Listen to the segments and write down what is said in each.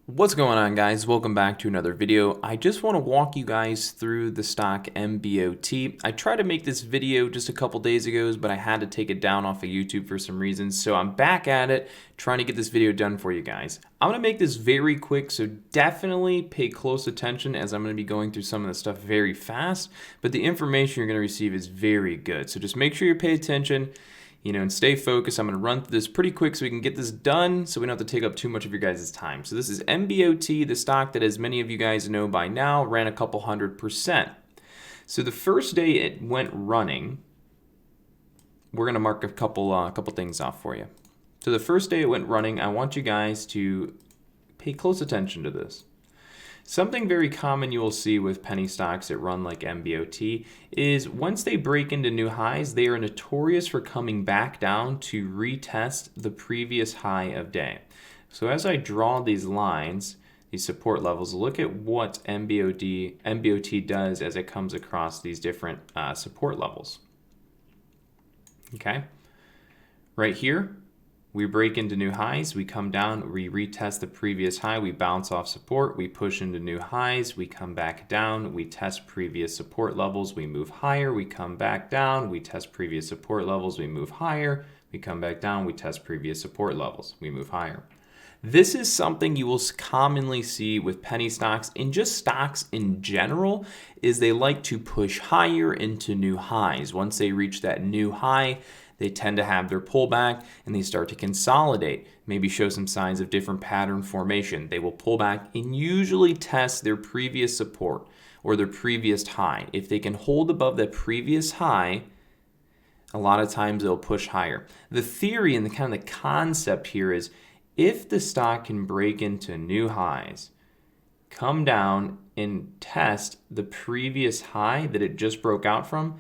What's going on, guys? Welcome back to another video. I just want to walk you guys through the stock MBOT. I tried to make this video just a couple days ago, but I had to take it down off of YouTube for some reasons. So I'm back at it, trying to get this video done for you guys. I'm going to make this very quick, so definitely pay close attention as I'm going to be going through some of the stuff very fast. But the information you're going to receive is very good. So just make sure you pay attention. And stay focused. I'm going to run through this pretty quick so we can get this done so we don't have to take up too much of your guys' time. So this is MBOT, the stock that, as many of you guys know by now, ran a couple 100%. So the first day it went running, we're going to mark a couple things off for you. So the first day it went running, I want you guys to pay close attention to this. Something very common you will see with penny stocks that run like MBOT is once they break into new highs, they are notorious for coming back down to retest the previous high of day. So as I draw these lines, these support levels, look at what MBOT does as it comes across these different support levels. Okay, right here, we break into new highs, we come down, we retest the previous high, we bounce off support, we push into new highs, we come back down, we test previous support levels, we move higher, we come back down, we test previous support levels, we move higher, we come back down, we test previous support levels, we move higher. This is something you will commonly see with penny stocks and just stocks in general, is they like to push higher into new highs. Once they reach that new high, they tend to have their pullback and they start to consolidate, maybe show some signs of different pattern formation. They will pull back and usually test their previous support or their previous high. If they can hold above that previous high, a lot of times they'll push higher. The theory and the kind of the concept here is if the stock can break into new highs, come down and test the previous high that it just broke out from,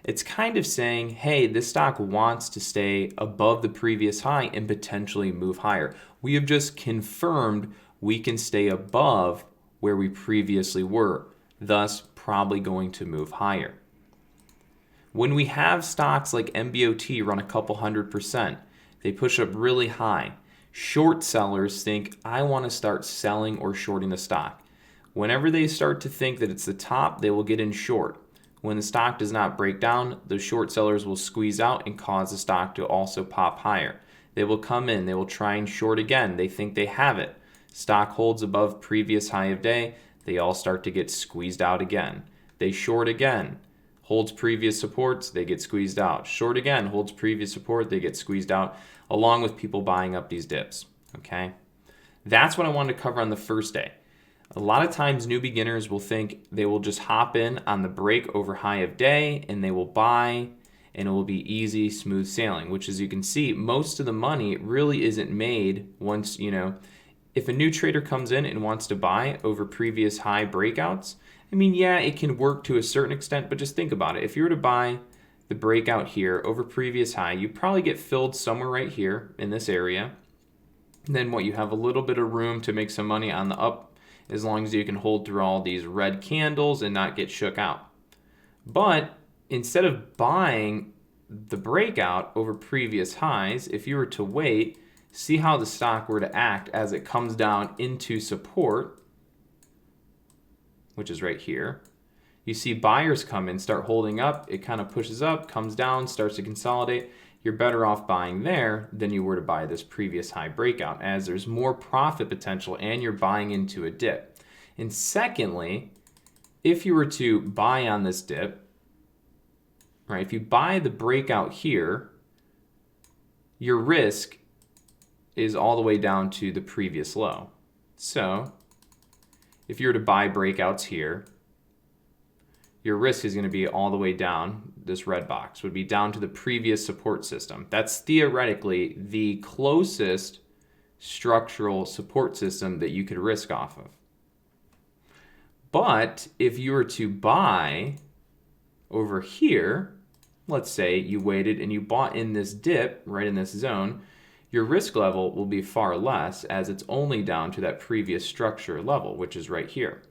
it's kind of saying, hey, this stock wants to stay above the previous high and potentially move higher. We have just confirmed we can stay above where we previously were, thus probably going to move higher. When we have stocks like MBOT run a couple 100%, they push up really high. Short sellers think, I want to start selling or shorting the stock. Whenever they start to think that it's the top, they will get in short. When the stock does not break down, the short sellers will squeeze out and cause the stock to also pop higher. They will come in, they will try and short again. They think they have it. Stock holds above previous high of day, they all start to get squeezed out again. They short again, holds previous supports, they get squeezed out. Short again, holds previous support, they get squeezed out, along with people buying up these dips. Okay? That's what I wanted to cover on the first day. A lot of times new beginners will think they will just hop in on the break over high of day and they will buy and it will be easy, smooth sailing, which, as you can see, most of the money really isn't made once, if a new trader comes in and wants to buy over previous high breakouts, I mean, yeah, it can work to a certain extent, but just think about it. If you were to buy the breakout here over previous high, you probably get filled somewhere right here in this area. And then you have a little bit of room to make some money on the up, as long as you can hold through all these red candles and not get shook out. But instead of buying the breakout over previous highs, if you were to wait, see how the stock were to act as it comes down into support, which is right here. You see buyers come in, start holding up, it kind of pushes up, comes down, starts to consolidate. You're better off buying there than you were to buy this previous high breakout, as there's more profit potential and you're buying into a dip. And secondly, if you were to buy on this dip, right, if you buy the breakout here, your risk is all the way down to the previous low. So if you were to buy breakouts here, your risk is going to be all the way down, this red box, would be down to the previous support system. That's theoretically the closest structural support system that you could risk off of. But if you were to buy over here, let's say you waited and you bought in this dip, right in this zone, your risk level will be far less as it's only down to that previous structure level, which is right here.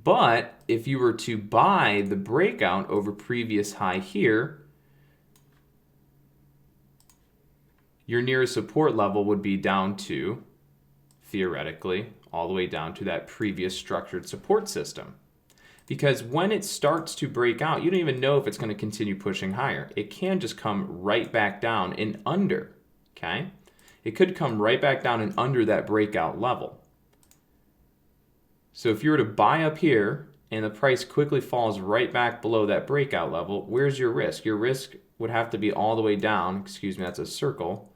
But if you were to buy the breakout over previous high here, your nearest support level would be down to theoretically, all the way down to that previous structured support system. Because when it starts to break out, you don't even know if it's going to continue pushing higher. It can just come right back down and under, okay? It could come right back down and under that breakout level. So if you were to buy up here and the price quickly falls right back below that breakout level, where's your risk? Your risk would have to be all the way down. Excuse me, that's a circle.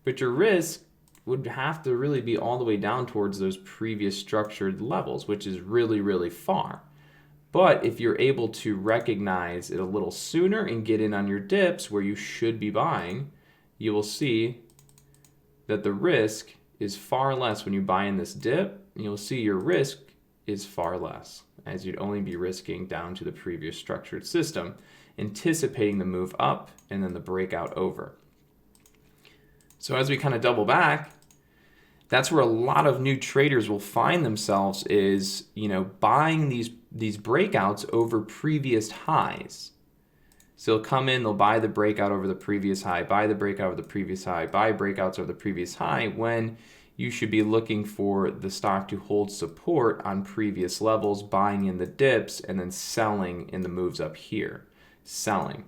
But your risk would have to really be all the way down towards those previous structured levels, which is really, really far. But if you're able to recognize it a little sooner and get in on your dips where you should be buying, you will see that the risk is far less when you buy in this dip. And you'll see your risk is far less, as you'd only be risking down to the previous structured system, anticipating the move up and then the breakout over. So as we kind of double back, that's where a lot of new traders will find themselves is, buying these breakouts over previous highs. So they'll come in, they'll buy the breakout over the previous high, buy the breakout over the previous high, buy breakouts over the previous high, when you should be looking for the stock to hold support on previous levels, buying in the dips, and then selling in the moves up here. Selling.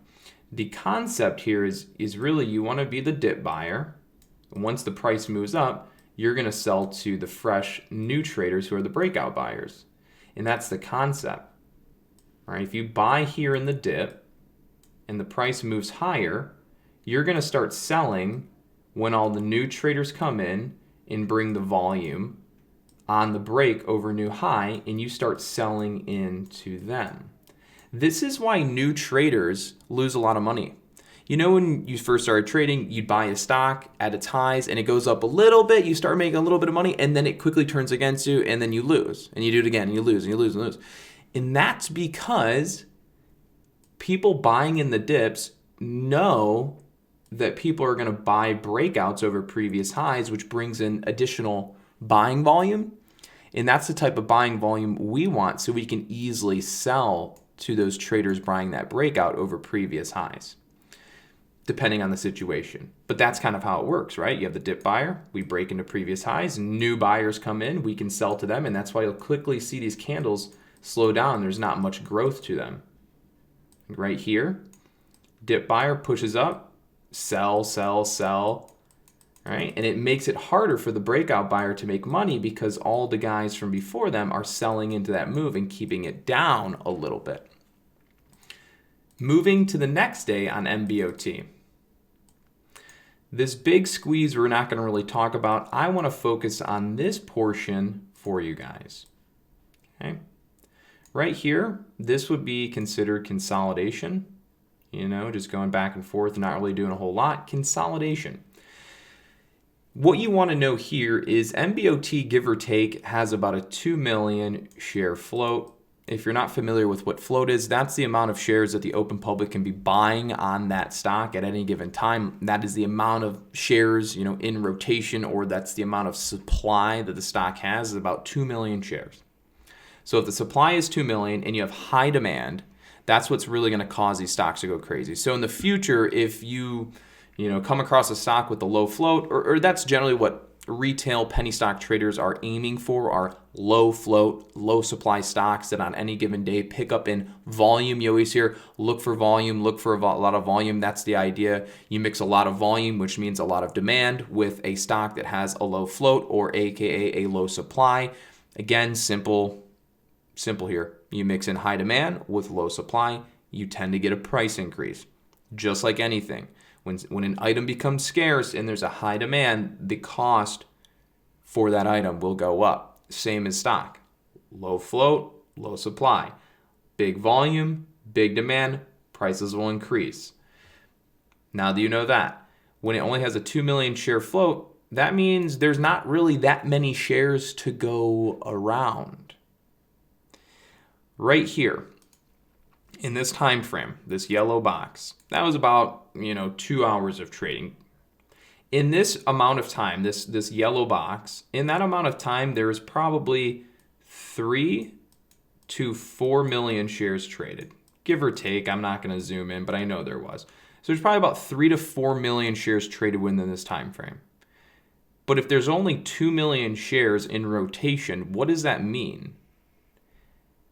The concept here is really you want to be the dip buyer. Once the price moves up, you're going to sell to the fresh new traders who are the breakout buyers. And that's the concept. All right, if you buy here in the dip and the price moves higher, you're going to start selling when all the new traders come in and bring the volume on the break over new high, and you start selling into them. This is why new traders lose a lot of money. When you first started trading, you'd buy a stock at its highs and it goes up a little bit, you start making a little bit of money, and then it quickly turns against you, and then you lose. And you do it again, and you lose, and you lose, and lose. And that's because people buying in the dips know that people are going to buy breakouts over previous highs, which brings in additional buying volume. And that's the type of buying volume we want, so we can easily sell to those traders buying that breakout over previous highs, depending on the situation. But that's kind of how it works, right? You have the dip buyer, we break into previous highs, new buyers come in, we can sell to them, and that's why you'll quickly see these candles slow down. There's not much growth to them. Right here, dip buyer pushes up, sell, sell, sell, right? And it makes it harder for the breakout buyer to make money because all the guys from before them are selling into that move and keeping it down a little bit. Moving to the next day on MBOT. This big squeeze we're not going to really talk about. I want to focus on this portion for you guys. Okay? Right here, this would be considered consolidation. Just going back and forth, not really doing a whole lot. Consolidation. What you want to know here is MBOT, give or take, has about a 2 million share float. If you're not familiar with what float is, that's the amount of shares that the open public can be buying on that stock at any given time. That is the amount of shares, in rotation, or that's the amount of supply that the stock has, is about 2 million shares. So if the supply is 2 million and you have high demand, that's what's really going to cause these stocks to go crazy. So in the future, if you come across a stock with a low float, or that's generally what retail penny stock traders are aiming for, are low float, low supply stocks that on any given day pick up in volume. You always hear, look for volume, look for a lot of volume. That's the idea. You mix a lot of volume, which means a lot of demand, with a stock that has a low float, or AKA a low supply. Again, simple here. You mix in high demand with low supply, you tend to get a price increase. Just like anything. When an item becomes scarce and there's a high demand, the cost for that item will go up. Same as stock. Low float, low supply. Big volume, big demand, prices will increase. Now that you know that, when it only has a 2 million share float, that means there's not really that many shares to go around. Right here, in this time frame, this yellow box, that was about 2 hours of trading. In this amount of time, this yellow box, in that amount of time, there is probably 3 to 4 million shares traded, give or take. I'm not going to zoom in, but I know there was. So there's probably about 3 to 4 million shares traded within this time frame. But if there's only 2 million shares in rotation, what does that mean?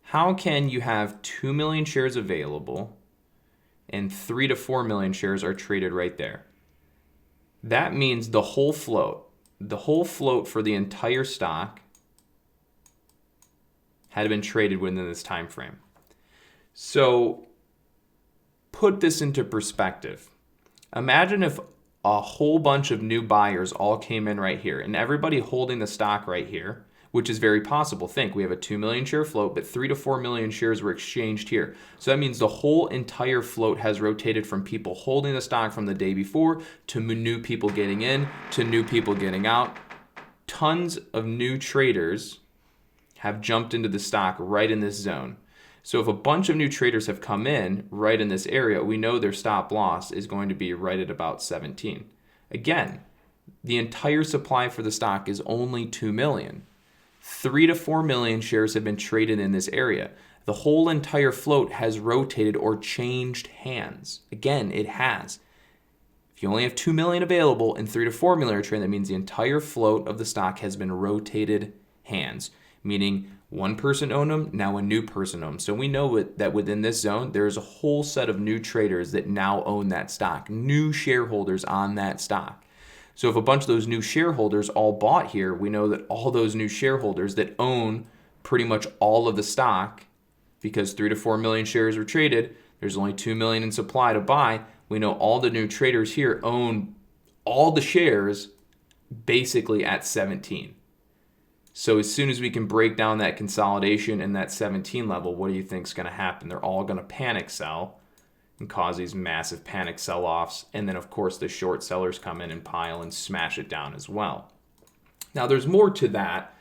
How can you have 2 million shares available and 3 to 4 million shares are traded right there? That means the whole float for the entire stock had been traded within this time frame. So put this into perspective. Imagine if a whole bunch of new buyers all came in right here and everybody holding the stock right here, which is very possible. Think we have a 2 million share float, but 3 to 4 million shares were exchanged here. So that means the whole entire float has rotated from people holding the stock from the day before to new people getting in to new people getting out. Tons of new traders have jumped into the stock right in this zone. So if a bunch of new traders have come in right in this area, we know their stop loss is going to be right at about 17. Again, the entire supply for the stock is only 2 million. 3 to 4 million shares have been traded in this area. The whole entire float has rotated or changed hands. Again, it has. If you only have 2 million available and 3 to 4 million are traded, that means the entire float of the stock has been rotated hands, meaning one person owned them, now a new person owns them. So we know that within this zone, there's a whole set of new traders that now own that stock, new shareholders on that stock. So if a bunch of those new shareholders all bought here, we know that all those new shareholders that own pretty much all of the stock, because 3 to 4 million shares were traded, there's only 2 million in supply to buy. We know all the new traders here own all the shares basically at 17. So as soon as we can break down that consolidation and that 17 level, what do you think is going to happen? They're all going to panic sell and cause these massive panic sell-offs. And then, of course, the short sellers come in and pile and smash it down as well. Now, there's more to that,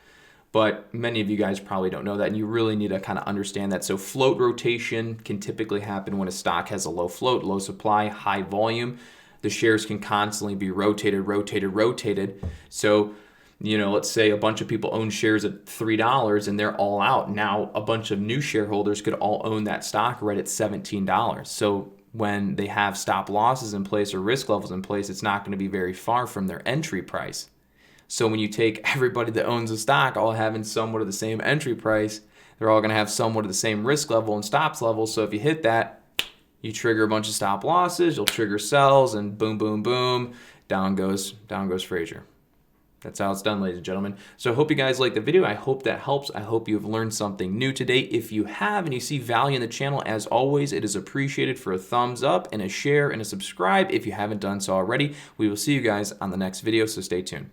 but many of you guys probably don't know that, and you really need to kind of understand that. So float rotation can typically happen when a stock has a low float, low supply, high volume. The shares can constantly be rotated. So let's say a bunch of people own shares at $3 and they're all out. Now a bunch of new shareholders could all own that stock right at $17. So when they have stop losses in place or risk levels in place, it's not going to be very far from their entry price. So when you take everybody that owns a stock all having somewhat of the same entry price, they're all going to have somewhat of the same risk level and stops level. So if you hit that, you trigger a bunch of stop losses, you'll trigger sells, and boom, boom, boom, down goes Frazier. That's how it's done, ladies and gentlemen. So I hope you guys like the video. I hope that helps. I hope you've learned something new today. If you have and you see value in the channel, as always, it is appreciated for a thumbs up and a share and a subscribe if you haven't done so already. We will see you guys on the next video, so stay tuned.